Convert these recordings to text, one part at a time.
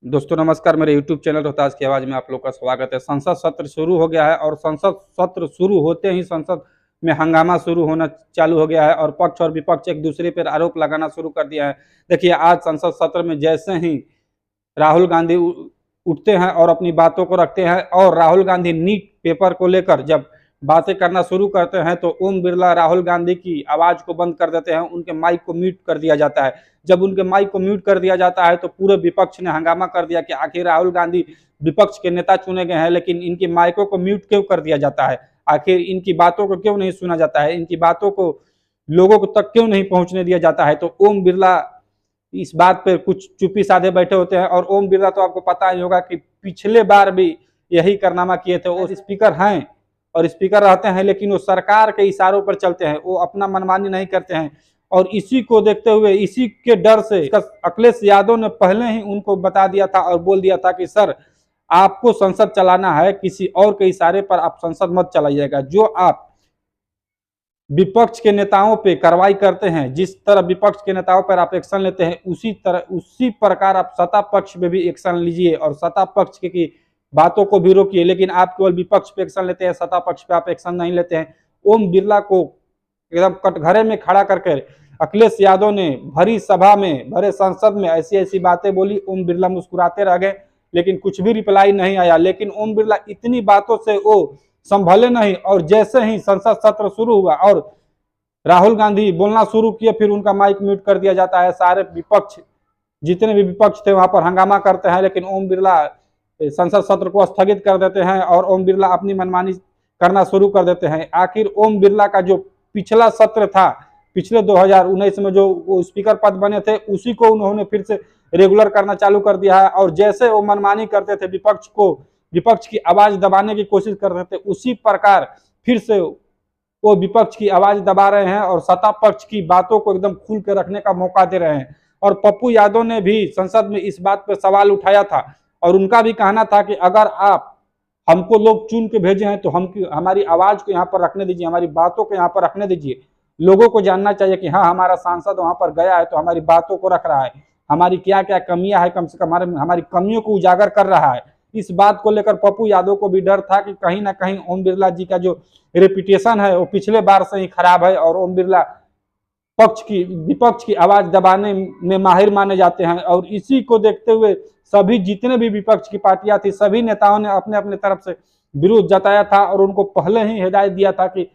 दोस्तों नमस्कार, मेरे YouTube चैनल रोहतास की आवाज़ में आप लोग का स्वागत है। संसद सत्र शुरू हो गया है और संसद सत्र शुरू होते ही संसद में हंगामा शुरू होना चालू हो गया है और पक्ष और विपक्ष एक दूसरे पर आरोप लगाना शुरू कर दिया है। देखिए, आज संसद सत्र में जैसे ही राहुल गांधी उठते हैं और अपनी बातों को रखते हैं और राहुल गांधी नीट पेपर को लेकर जब बातें करना शुरू करते हैं तो ओम बिरला राहुल गांधी की आवाज़ को बंद कर देते हैं, उनके माइक को म्यूट कर दिया जाता है। जब उनके माइक को म्यूट कर दिया जाता है तो पूरे विपक्ष ने हंगामा कर दिया कि आखिर राहुल गांधी विपक्ष के नेता चुने गए हैं, लेकिन इनकी माइकों को म्यूट क्यों कर दिया जाता है, आखिर इनकी बातों को क्यों नहीं सुना जाता है, इनकी बातों को लोगों को तक क्यों नहीं पहुंचने दिया जाता है। तो ओम बिरला इस बात पर कुछ चुप्पी साधे बैठे होते हैं और ओम बिरला तो आपको पता ही होगा कि पिछले बार भी यही कारनामा किए थे। वो स्पीकर हैं और स्पीकर रहते हैं, लेकिन वो सरकार के इशारों पर चलते हैं, वो अपना मनमानी नहीं करते हैं। और इसी को देखते हुए, इसी के डर से अखिलेश यादव ने पहले ही उनको बता दिया था और बोल दिया था कि सर, आपको संसद चलाना है, किसी और के इशारे पर आप संसद मत चलाइएगा। जो आप विपक्ष के नेताओं पे कार्रवाई करते हैं, जिस तरह विपक्ष के नेताओं पर आप एक्शन लेते हैं, उसी प्रकार आप सत्ता पक्ष पे भी एक्शन लीजिए और सत्ता पक्ष की बातों को भी रोकिए। लेकिन आप केवल विपक्ष पे एक्शन लेते हैं, सत्ता पक्ष पे आप एक्शन नहीं लेते हैं। ओम बिरला को एकदम कटघरे में खड़ा करके अखिलेश यादव ने भरी सभा में, भरे संसद में ऐसी ऐसी बातें बोली। ओम बिरला मुस्कुराते रह गए, लेकिन कुछ भी रिप्लाई नहीं आया। लेकिन ओम बिरला इतनी बातों से वो संभले नहीं और जैसे ही संसद सत्र शुरू हुआ और राहुल गांधी बोलना शुरू किए, फिर उनका माइक म्यूट कर दिया जाता है। सारे विपक्ष, जितने भी विपक्ष थे, वहां पर हंगामा करते हैं, लेकिन ओम बिरला संसद सत्र को स्थगित कर देते हैं और ओम बिरला अपनी मनमानी करना शुरू कर देते हैं। आखिर ओम बिरला का जो पिछला सत्र था, पिछले 2019 में जो वो स्पीकर पद बने थे, उसी को उन्होंने फिर से रेगुलर करना चालू कर दिया है। और जैसे वो मनमानी करते थे, विपक्ष की आवाज दबाने की कोशिश कर रहे थे, उसी प्रकार फिर से वो विपक्ष की आवाज दबा रहे हैं और सत्ता पक्ष की बातों को एकदम खुल के रखने का मौका दे रहे हैं। और पप्पू यादव ने भी संसद में इस बात पर सवाल उठाया था और उनका भी कहना था कि अगर आप हमको लोग चुन के भेजे हैं तो हमारी आवाज को यहाँ पर रखने दीजिए, हमारी बातों को यहाँ पर रखने दीजिए। लोगों को जानना चाहिए कि हाँ, हमारा सांसद वहां पर गया है तो हमारी बातों को रख रहा है, हमारी क्या क्या कमियां है, कम से कम हमारी कमियों को उजागर कर रहा है। इस बात को लेकर पप्पू यादव को भी डर था कि कहीं ना कहीं ओम बिरला जी का जो रेपुटेशन है वो पिछले बार से ही खराब है और ओम बिरला विपक्ष की आवाज दबाने में माहिर माने जाते हैं। और इसी को देखते हुए सभी जितने भी विपक्ष की पार्टियां थी, सभी नेताओं ने अपने अपने तरफ से विरोध जताया था और उनको पहले ही हिदायत दिया था कि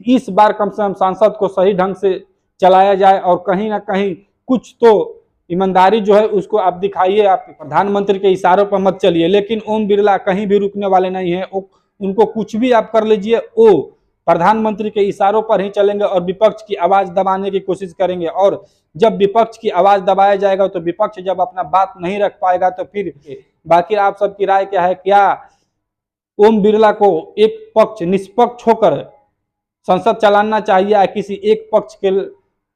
इस बार कम से कम सांसद को सही ढंग से चलाया जाए और कहीं ना कहीं कुछ तो ईमानदारी जो है उसको आप दिखाइए, आप प्रधानमंत्री के इशारों पर मत चलिए। लेकिन ओम बिरला कहीं भी रुकने वाले नहीं है। उनको कुछ भी आप कर लीजिए, वो प्रधानमंत्री के इशारों पर ही चलेंगे और विपक्ष की आवाज दबाने की कोशिश करेंगे। और जब विपक्ष की आवाज दबाया जाएगा तो विपक्ष जब अपना बात नहीं रख पाएगा तो फिर बाकी आप सबकी राय क्या है? क्या ओम बिरला को एक पक्ष निष्पक्ष होकर संसद चलाना चाहिए या किसी एक पक्ष के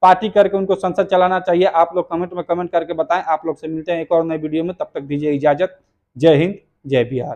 पार्टी करके उनको संसद चलाना चाहिए? आप लोग कमेंट में कमेंट करके बताएं। आप लोग से मिलते हैं एक और नए वीडियो में, तब तक दीजिए इजाजत। जय हिंद, जय बिहार।